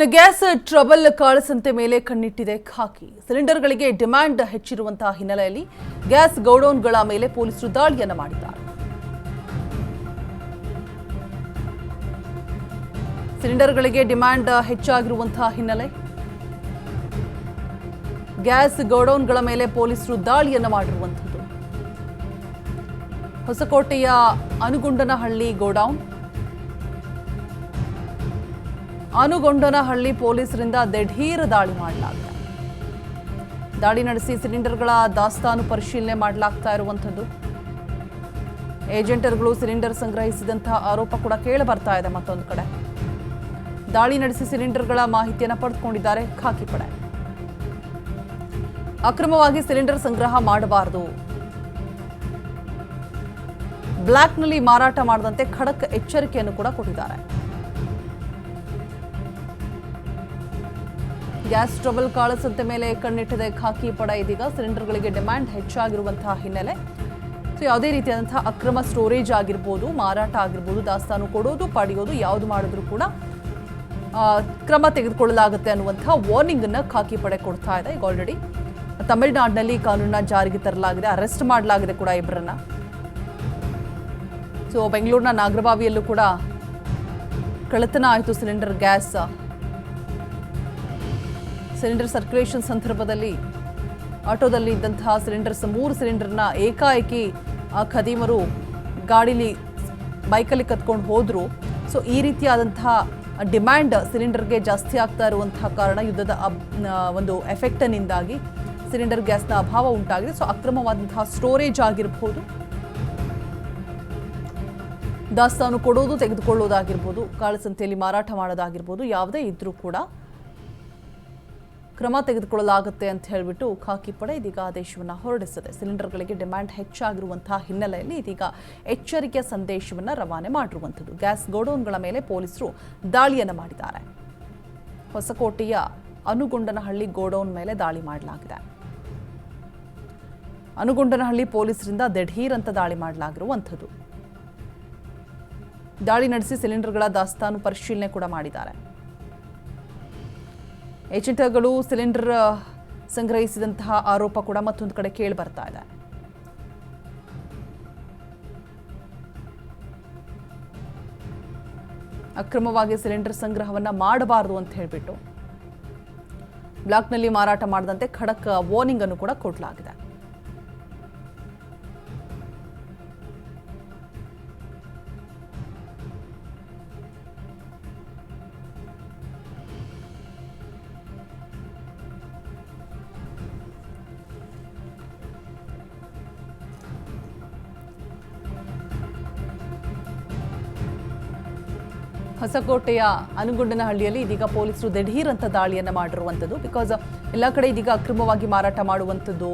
Gas trouble ಕಾಳಸಂತೆ ಮೇಲೆ ಕಣ್ಣಿಟ್ಟಿದೆ ಖಾಕಿ. ಸಿಲಿಂಡರ್ಗಳಿಗೆ demand ಹೆಚ್ಚಿರುವಂತಹ ಹಿನ್ನೆಲೆಯಲ್ಲಿ gas ಗೌಡೌನ್ಗಳ ಮೇಲೆ ಪೊಲೀಸರು ದಾಳಿಯನ್ನು ಮಾಡಿದ್ದಾರೆ. ಸಿಲಿಂಡರ್ಗಳಿಗೆ ಡಿಮ್ಯಾಂಡ್ ಹೆಚ್ಚಾಗಿರುವಂತಹ ಹಿನ್ನೆಲೆ ಗ್ಯಾಸ್ ಗೌಡೌನ್ಗಳ ಮೇಲೆ ಪೊಲೀಸರು ದಾಳಿಯನ್ನು ಮಾಡಿರುವಂಥದ್ದು. ಹೊಸಕೋಟೆಯ ಅನುಗೊಂಡನಹಳ್ಳಿ ಗೋಡೌನ್, ಆನುಗೊಂಡನಹಳ್ಳಿ ಪೊಲೀಸರಿಂದ ದಿಢೀರ್ ದಾಳಿ ಮಾಡಲಾಗಿದೆ. ದಾಳಿ ನಡೆಸಿ ಸಿಲಿಂಡರ್ಗಳ ದಾಸ್ತಾನು ಪರಿಶೀಲನೆ ಮಾಡಲಾಗ್ತಾ ಇರುವಂಥದ್ದು. ಏಜೆಂಟರುಗಳು ಸಿಲಿಂಡರ್ ಸಂಗ್ರಹಿಸಿದಂತಹ ಆರೋಪ ಕೂಡ ಕೇಳಿ ಬರ್ತಾ ಇದೆ. ಮತ್ತೊಂದು ಕಡೆ ದಾಳಿ ನಡೆಸಿ ಸಿಲಿಂಡರ್ಗಳ ಮಾಹಿತಿಯನ್ನು ಪಡೆದುಕೊಂಡಿದ್ದಾರೆ ಖಾಕಿ ಪಡೆ. ಅಕ್ರಮವಾಗಿ ಸಿಲಿಂಡರ್ ಸಂಗ್ರಹ ಮಾಡಬಾರದು, ಬ್ಲಾಕ್ನಲ್ಲಿ ಮಾರಾಟ ಮಾಡದಂತೆ ಖಡಕ್ ಎಚ್ಚರಿಕೆಯನ್ನು ಕೂಡ ಕೊಟ್ಟಿದ್ದಾರೆ. ಗ್ಯಾಸ್ ಟ್ರಬಲ್ ಕಾಳಸಂತೆ ಮೇಲೆ ಕಣ್ಣಿಟ್ಟಿದೆ ಖಾಕಿ ಪಡೆ. ಇದೀಗ ಸಿಲಿಂಡರ್ಗಳಿಗೆ ಡಿಮ್ಯಾಂಡ್ ಹೆಚ್ಚಾಗಿರುವಂತಹ ಹಿನ್ನೆಲೆ ಯಾವುದೇ ರೀತಿಯಾದಂತಹ ಅಕ್ರಮ ಸ್ಟೋರೇಜ್ ಆಗಿರ್ಬೋದು, ಮಾರಾಟ ಆಗಿರ್ಬೋದು, ದಾಸ್ತಾನು ಕೊಡೋದು ಪಡೆಯೋದು ಯಾವುದು ಮಾಡಿದ್ರೂ ಕೂಡ ಕ್ರಮ ತೆಗೆದುಕೊಳ್ಳಲಾಗುತ್ತೆ ಅನ್ನುವಂತಹ ವಾರ್ನಿಂಗ್ ಅನ್ನು ಖಾಕಿ ಪಡೆ ಕೊಡ್ತಾ ಇದೆ. ಈಗ ಆಲ್ರೆಡಿ ತಮಿಳುನಾಡಿನಲ್ಲಿ ಕಾನೂನನ್ನ ಜಾರಿಗೆ ತರಲಾಗಿದೆ, ಅರೆಸ್ಟ್ ಮಾಡಲಾಗಿದೆ ಕೂಡ ಇಬ್ಬರನ್ನ. ಸೊ ಬೆಂಗಳೂರಿನ ನಾಗರಬಾವಿಯಲ್ಲೂ ಕೂಡ ಕಳ್ಳತನ ಆಯಿತು ಸಿಲಿಂಡರ್ ಸರ್ಕ್ಯುಲೇಷನ್ ಸಂದರ್ಭದಲ್ಲಿ ಆಟೋದಲ್ಲಿ ಇದ್ದಂತಹ ಮೂರು ಸಿಲಿಂಡರ್ನ ಏಕಾಏಕಿ ಖದೀಮರು ಗಾಡಿಲಿ ಬೈಕಲ್ಲಿ ಕತ್ಕೊಂಡು ಹೋದ್ರು. ಸೊ ಈ ರೀತಿಯಾದಂತಹ ಡಿಮ್ಯಾಂಡ್ ಸಿಲಿಂಡರ್ಗೆ ಜಾಸ್ತಿ ಆಗ್ತಾ ಇರುವಂತಹ ಕಾರಣ ಯುದ್ಧದ ಒಂದು ಎಫೆಕ್ಟ್ನಿಂದಾಗಿ ಸಿಲಿಂಡರ್ ಗ್ಯಾಸ್ನ ಅಭಾವ ಉಂಟಾಗಿದೆ. ಸೊ ಅಕ್ರಮವಾದಂತಹ ಸ್ಟೋರೇಜ್ ಆಗಿರಬಹುದು, ದಾಸ್ತಾನು ಕೊಡೋದು ತೆಗೆದುಕೊಳ್ಳೋದಾಗಿರ್ಬೋದು, ಕಾಳಸಂತೆಯಲ್ಲಿ ಮಾರಾಟ ಮಾಡೋದಾಗಿರ್ಬೋದು, ಯಾವುದೇ ಇದ್ರೂ ಕೂಡ ಕ್ರಮ ತೆಗೆದುಕೊಳ್ಳಲಾಗುತ್ತೆ ಅಂತ ಹೇಳಿಬಿಟ್ಟು ಖಾಕಿ ಪಡೆ ಇದೀಗ ಆದೇಶವನ್ನು ಹೊರಡಿಸಿದೆ. ಸಿಲಿಂಡರ್ಗಳಿಗೆ ಡಿಮ್ಯಾಂಡ್ ಹೆಚ್ಚಾಗಿರುವಂತಹ ಹಿನ್ನೆಲೆಯಲ್ಲಿ ಇದೀಗ ಎಚ್ಚರಿಕೆಯ ಸಂದೇಶವನ್ನು ರವಾನೆ ಮಾಡಿರುವಂಥದ್ದು. ಗ್ಯಾಸ್ ಗೋಡೌನ್ಗಳ ಮೇಲೆ ಪೊಲೀಸರು ದಾಳಿಯನ್ನು ಮಾಡಿದ್ದಾರೆ. ಹೊಸಕೋಟೆಯ ಅನುಗೊಂಡನಹಳ್ಳಿ ಗೋಡೌನ್ ಮೇಲೆ ದಾಳಿ ಮಾಡಲಾಗಿದೆ. ಅನುಗೊಂಡನಹಳ್ಳಿ ಪೊಲೀಸರಿಂದ ದಿಢೀರ್ ಅಂತ ದಾಳಿ ಮಾಡಲಾಗಿರುವಂಥದ್ದು. ದಾಳಿ ನಡೆಸಿ ಸಿಲಿಂಡರ್ಗಳ ದಾಸ್ತಾನು ಪರಿಶೀಲನೆ ಕೂಡ ಮಾಡಿದ್ದಾರೆ. ಏಜೆಂಟ್ಗಳು ಸಿಲಿಂಡರ್ ಸಂಗ್ರಹಿಸಿದಂತಹ ಆರೋಪ ಕೂಡ ಮತ್ತೊಂದು ಕಡೆ ಕೇಳಿ ಬರ್ತಾ ಇದೆ. ಅಕ್ರಮವಾಗಿ ಸಿಲಿಂಡರ್ ಸಂಗ್ರಹವನ್ನ ಮಾಡಬಾರದು ಅಂತ ಹೇಳಿಬಿಟ್ಟು ಬ್ಲಾಕ್ನಲ್ಲಿ ಮಾರಾಟ ಮಾಡದಂತೆ ಖಡಕ್ ವಾರ್ನಿಂಗ್ ಅನ್ನು ಕೂಡ ಕೊಡಲಾಗಿದೆ. ಹೊಸಕೋಟೆಯ ಅನುಗೊಂಡನಹಳ್ಳಿಯಲ್ಲಿ ಇದೀಗ ಪೊಲೀಸರು ದಿಢೀರ್ ಅಂತ ದಾಳಿಯನ್ನು ಮಾಡಿರುವಂಥದ್ದು. ಬಿಕಾಸ್ ಎಲ್ಲ ಕಡೆ ಇದೀಗ ಅಕ್ರಮವಾಗಿ ಮಾರಾಟ ಮಾಡುವಂಥದ್ದು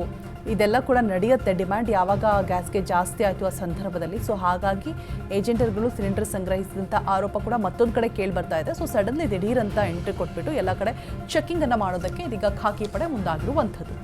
ಇದೆಲ್ಲ ಕೂಡ ನಡೆಯುತ್ತೆ. ಡಿಮ್ಯಾಂಡ್ ಯಾವಾಗ ಗ್ಯಾಸ್ಗೆ ಜಾಸ್ತಿ ಆಯಿತು ಆ ಸಂದರ್ಭದಲ್ಲಿ. ಸೊ ಹಾಗಾಗಿ ಏಜೆಂಟರುಗಳು ಸಿಲಿಂಡರ್ ಸಂಗ್ರಹಿಸಿದಂಥ ಆರೋಪ ಕೂಡ ಮತ್ತೊಂದು ಕಡೆ ಕೇಳಿ ಬರ್ತಾ ಇದೆ. ಸೊ ಸಡನ್ಲಿ ದಿಢೀರ್ ಅಂತ ಎಂಟ್ರಿ ಕೊಟ್ಬಿಟ್ಟು ಎಲ್ಲ ಕಡೆ ಚೆಕಿಂಗ್ ಅನ್ನು ಮಾಡೋದಕ್ಕೆ ಇದೀಗ ಖಾಕಿ ಪಡೆ ಮುಂದಾಗಿರುವಂಥದ್ದು.